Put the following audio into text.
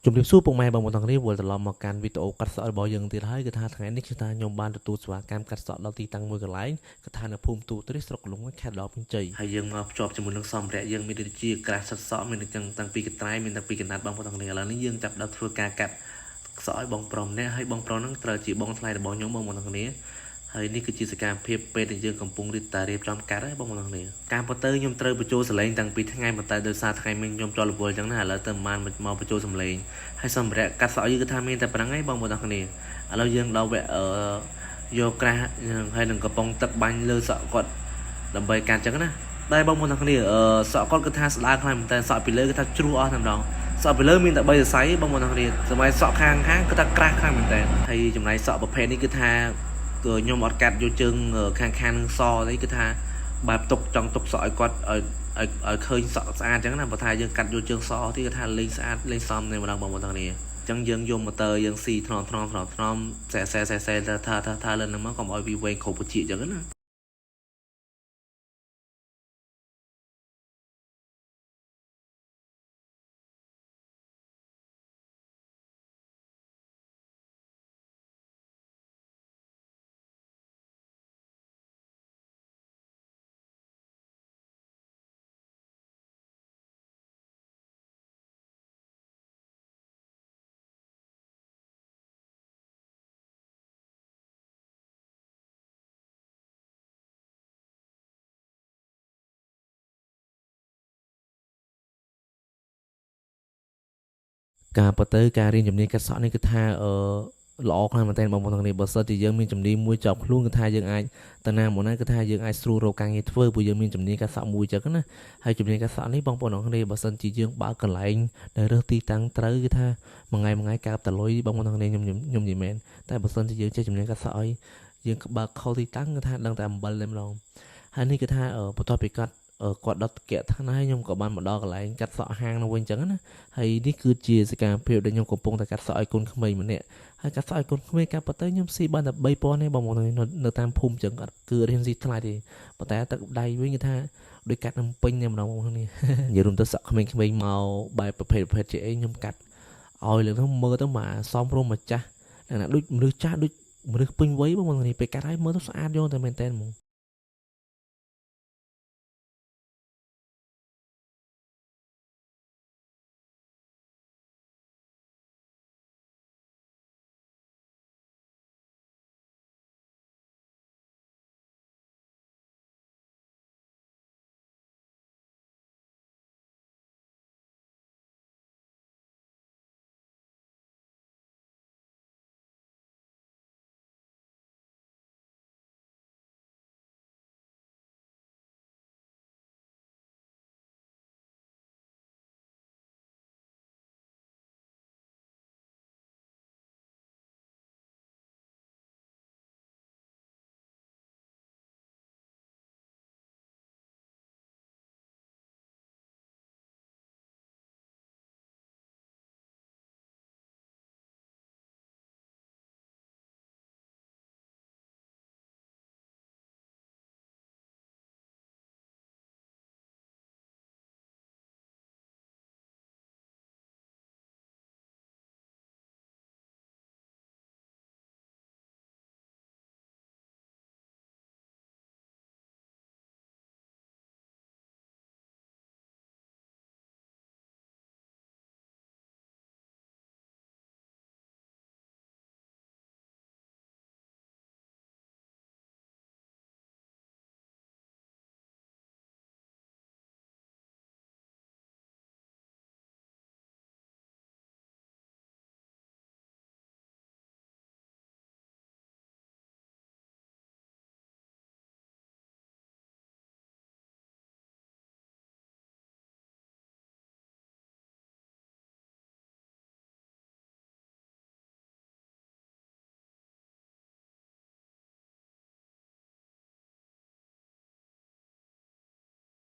ជំរាបសួរពុកម៉ែបងប្អូនទាំងគ្នាវិលត្រឡប់មកកាន់វីដេអូកាត់សក់របស់យើងទៀតហើយគឺថាថ្ងៃនេះគឺថាខ្ញុំបានទទួលសេវាកម្មកាត់សក់ដល់ទីតាំងមួយកន្លែងគឺថានៅភូមិទូទ្រីស្រុកកលុងខេត្តដល់ពិជ័យហើយយើងមកភ្ជាប់ជាមួយនឹងសម្ភារៈយើងមានដូចជាក្រាស់សិតសក់មានទាំងតាំងពីកត្រៃមានតាំងពីកណាត់បងប្អូនទាំងគ្នាឥឡូវនេះយើងចាប់ដល់ធ្វើការកាត់សក់ឲ្យបងប្រុសម្នាក់ហើយបងប្រុសហ្នឹងត្រូវជាបងថ្លៃរបស់ខ្ញុំបងប្អូនទាំងគ្នាហើយនេះគឺជាសកម្មភាពពេលដែលយើងកំពុងរៀបចំកាត់ហើយបងប្អូនទាំងគ្នាការពិតទៅខ្ញុំត្រូវបញ្ចូលសលេងតាំងពីថ្ងៃប៉ុន្តែដោយសារថ្ងៃមិញខ្ញុំចូលរវល់អញ្ចឹងណាឥឡូវទៅបានមកបញ្ចូលសំឡេងហើយសម្ភារៈកាត់សក់យើងគឺថាមានតែប៉ុណ្្នឹងឯងបងប្អូនទាំងគ្នាឥឡូវយើងដល់វគ្គយកក្រាស់ហើយនឹងកំប៉ុងទឹកបាញ់លើសក់គាត់ដើម្បីកាត់អញ្ចឹងណាតែបងប្អូនទាំងគ្នាសក់គាត់គឺថាស្ដើងខ្លាំងមែនតើសក់ពីលើគឺថាជ្រុះអស់តែម្ដងសក់ពីលើមានតែ3សរសៃបងប្អូនទាំងគ្នាសម័យសក់ខាងគឺថាក្រាស់ខ្លាំងមែនតើហើយចំណែកសក់ប្រភេទនេះគឺថាខ្ញុំអត់កាត់យកជើងខាងនឹងសទេគឺថាបែបទុកចង់ទុកសក់ឲ្យគាត់ឲ្យឃើញសក់ស្អាតអញ្ចឹងណាបើថាយើងកាត់យកជើងសទីគឺថាលេងស្អាតលេងសមតែម្ដងបងប្អូនទាំងគ្នាអញ្ចឹងយើងយកម៉ូទ័រយើងស៊ីថ្នមសែថាលើនឹងមកកុំឲ្យវាវែងគ្រប់ពជាអញ្ចឹងណាការពិតទៅការរៀនជំនាញកាត់សក់នេះគឺថាល្អខ្លាំងមែនទែនបងប្អូនទាំងនេះបើសិនជាយើងមានជំនាញមួយជាប់ខ្លួនគឺថាយើងអាចទៅណាមកណាគឺថាយើងអាចស្រួលរកការងារធ្វើព្រោះយើងមានជំនាញកាត់សក់មួយចឹងណាហើយជំនាញកាត់សក់នេះបងប្អូនទាំងនេះបើសិនជាយើងបើកកន្លែងដែលរើសទីតាំងត្រូវគឺថាមួយថ្ងៃកើបតលុយបងប្អូនទាំងនេះខ្ញុំនិយាយមែនតែបើសិនជាយើងចេះជំនាញកាត់សក់ឲ្យយើងបើកខុសទីតាំងគឺថាដឹងតែអំបិលតែម្ដងហើយនេះគឺថាបន្ទាប់ពីកាត់គាត់ដុតគៈឋានហើយខ្ញុំក៏បានមកដល់កន្លែងកាត់សក់ហាងនោះវិញចឹងណាហើយនេះគឺជាសកម្មភាពដែលខ្ញុំកំពុងតែកាត់សក់ឲ្យកូនក្មេងម្នាក់ហើយកាត់សក់ឲ្យកូនក្មេងកាត់ប៉ុន្តែខ្ញុំស៊ីបានតែ3000ទេបងប្អូននៅតាមភូមិចឹងអត់គឺរៀនស៊ីថ្លៃទេប៉ុន្តែទឹកដៃវិញគឺថាដូចកាត់នឹងពេញតែម្ដងបងប្អូននេះនិយាយរួមទៅសក់ក្មេងៗមកបែបប្រភេទជាអីខ្ញុំកាត់ឲ្យលើនោះមើលទៅមកសមរម្យម្ចាស់ណាដូចមនុស្សចាស់ដូចមនុស្សពេញវ័យបងប្អូននេះពេលកាត់ឲ្យមើលទៅស្អាតយកតែមែនតើហ្មង